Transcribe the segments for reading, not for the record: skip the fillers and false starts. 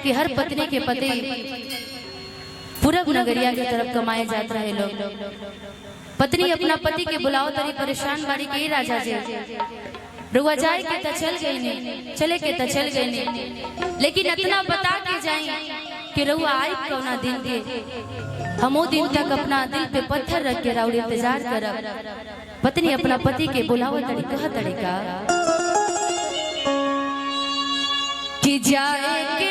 कि हर पत्नी के पति पूरब नगरिया की तरफ कमाए जाते रहे लोग। पत्नी अपना पति के बुलाओ तरी परेशान बाड़ी के राजा जी रुआ जाए के तो चल गई नहीं, चले के तो चल गई नहीं, लेकिन इतना बता के जाए कि रुआ आई कौना दिन के हमो दिन तक अपना दिल पे पत्थर रख के राउर इंतजार करब। पत्नी अपना पति के बुलाओ तरी कहा तरीका कि जाए के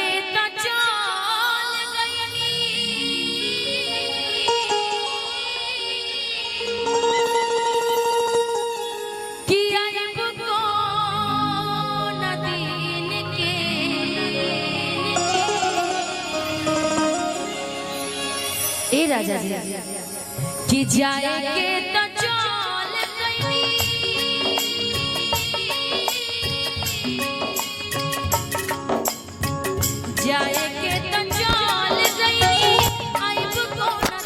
राजा जी कि जाए के तो चल गई, जाए के तो चल गई, आइब कोना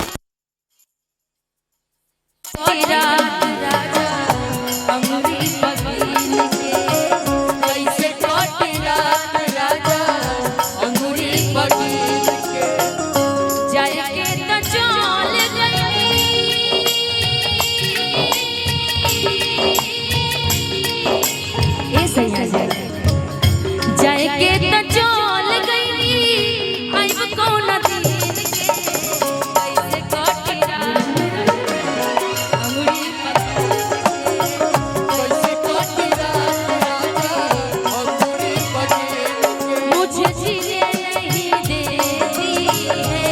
तेरा राजा अमरी पगीन के कैसे कटे रात राजा अमरी पगीन के जाए के जाए के तो चल गई, आइब कौना दिन के कैसे कटे रात अमरी कैसे कटे रात अमरी मुझे जीने नहीं देती है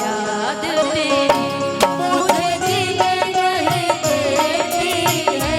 याद तेरी, मुझे जीने नहीं देती है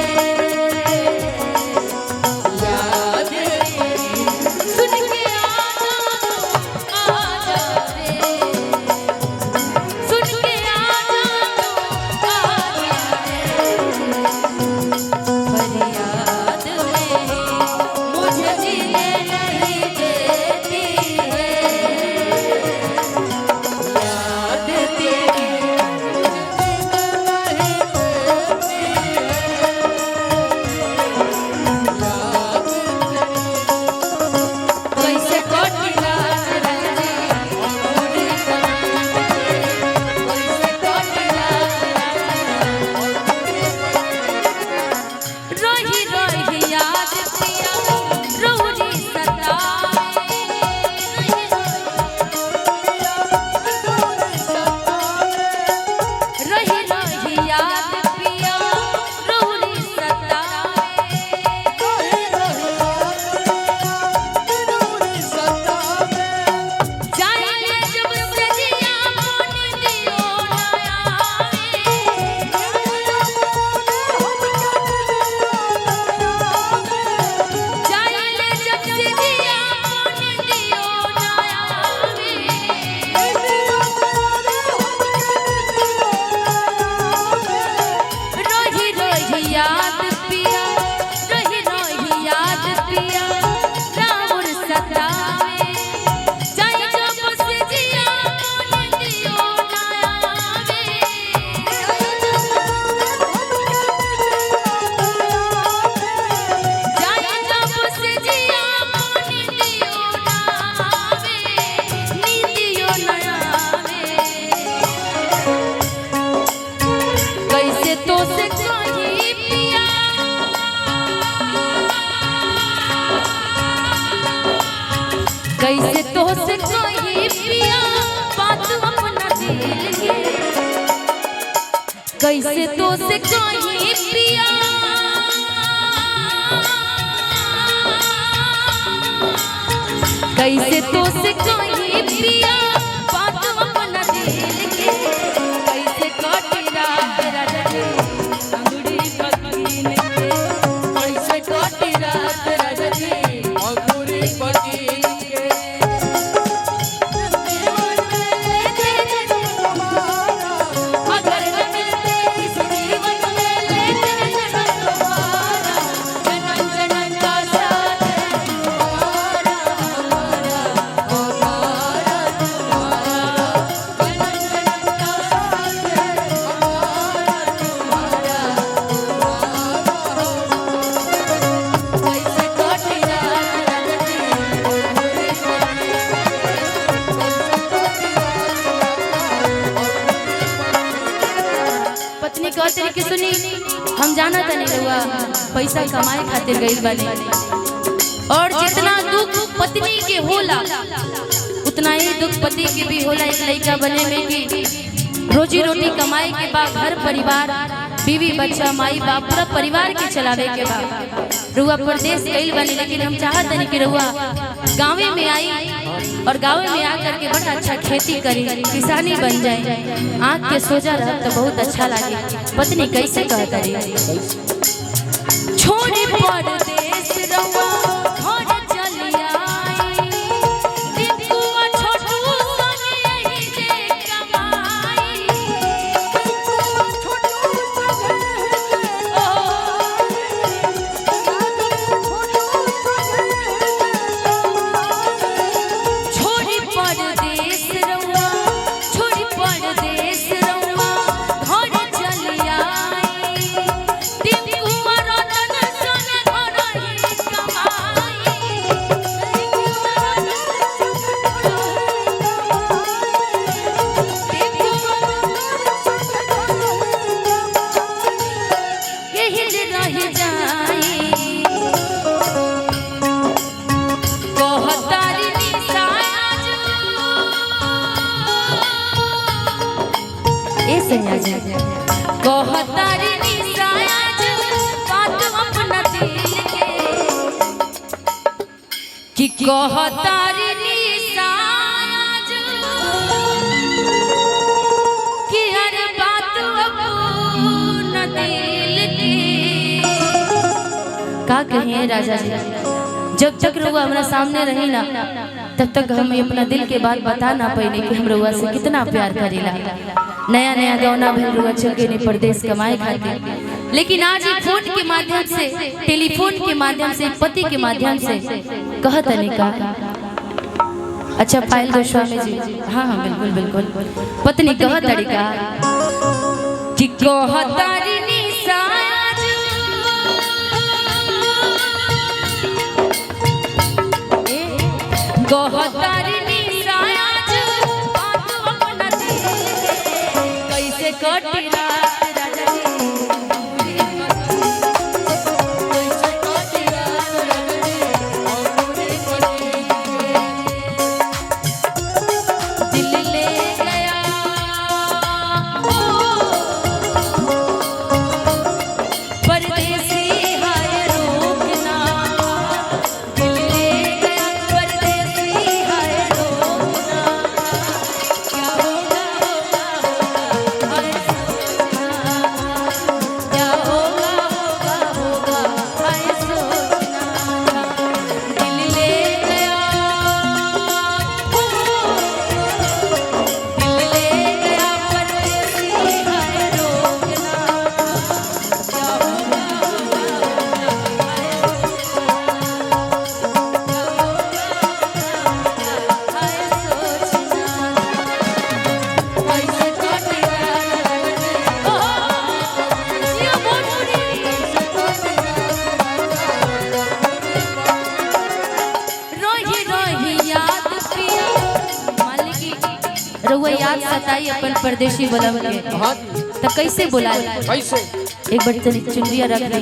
कैसे तो से कोई पिया बात अपना दिल के कैसे तो से कोई पिया कैसे तो से कोई पिया बात अपना दिल के कैसे कटे रात राजा जी अंगूरी पगीन के कैसे कटे रात राजा जी अंगूरी पगीन कहते कि सुनी हम जाना तनी रहुआ पैसा कमाए खातिर गइल बानी और जितना दुख पत्नी के होला उतना ही दुख पति के भी होला। एक लड़का बने में कि रोजी रोटी कमाए के बाद घर परिवार बीवी बच्चा माई बाप पूरा परिवार के चलावे के बाद रुआ प्रदेश गइल बनी। लेकिन हम चाहत नहीं कि रुआ गाँव में आई और गाँव में आकर के बड़ा अच्छा खेती करी किसानी बन जाए आँख के सोजा रह तो बहुत अच्छा लगे। पत्नी कैसे कहता रही छोड़ी परदेश रहुआ घर चली आई टिपुआ छोटू संगे ही जे कमाई छोड़ी परदेश रहुआ छोड़ी परदेश रहुआ घर चली आई टिपुआ रतन संगे घर ही कमाई यही जे रह जाई कहतारी निसाज ऐसे आ जा कहतारी निसाज बात अपना दिल के कि कहतारी निसाज कि हर बात अपना दिल के का कहिए राजा जी। जब तक रुआ हमारा सामने रही ना तब तक हम अपना दिल के बात बता ना पाइने कि हम रुआ से कितना प्यार करेला। नया नया गौना भइल रुआ चल के नहीं परदेश कमाए खातिर, लेकिन आज एक फोन के माध्यम से टेलीफोन के माध्यम से पति के माध्यम से कहत नहीं का। अच्छा पायल गोस्वामी जी, हाँ हाँ बिल्कुल बिल्कुल पत्नी कहत तरीका कि कहतारी निसाज कहतारी निसाज बात अपना दिल के कैसे कटी रात राजा जी कैसे कटी रात राजा जी औरे दिल ले गया परदेसी हाय रोकना दिल ले गया परदेसी हाय रोकना क्या होगा हाय सोचना क्या होगा हाय सोचना दिल ले गया दिल ले गया परदेसी हाय रोकना क्या होगा हाय सोचना कैसे कटेगा जियो बोलूरी रोही रोही याद पिया मालिकी रहुआ याद सताई अपन परदेशी बलम के हाँ तो कैसे बुलाए कैसे एक बार चुनरिया रख ले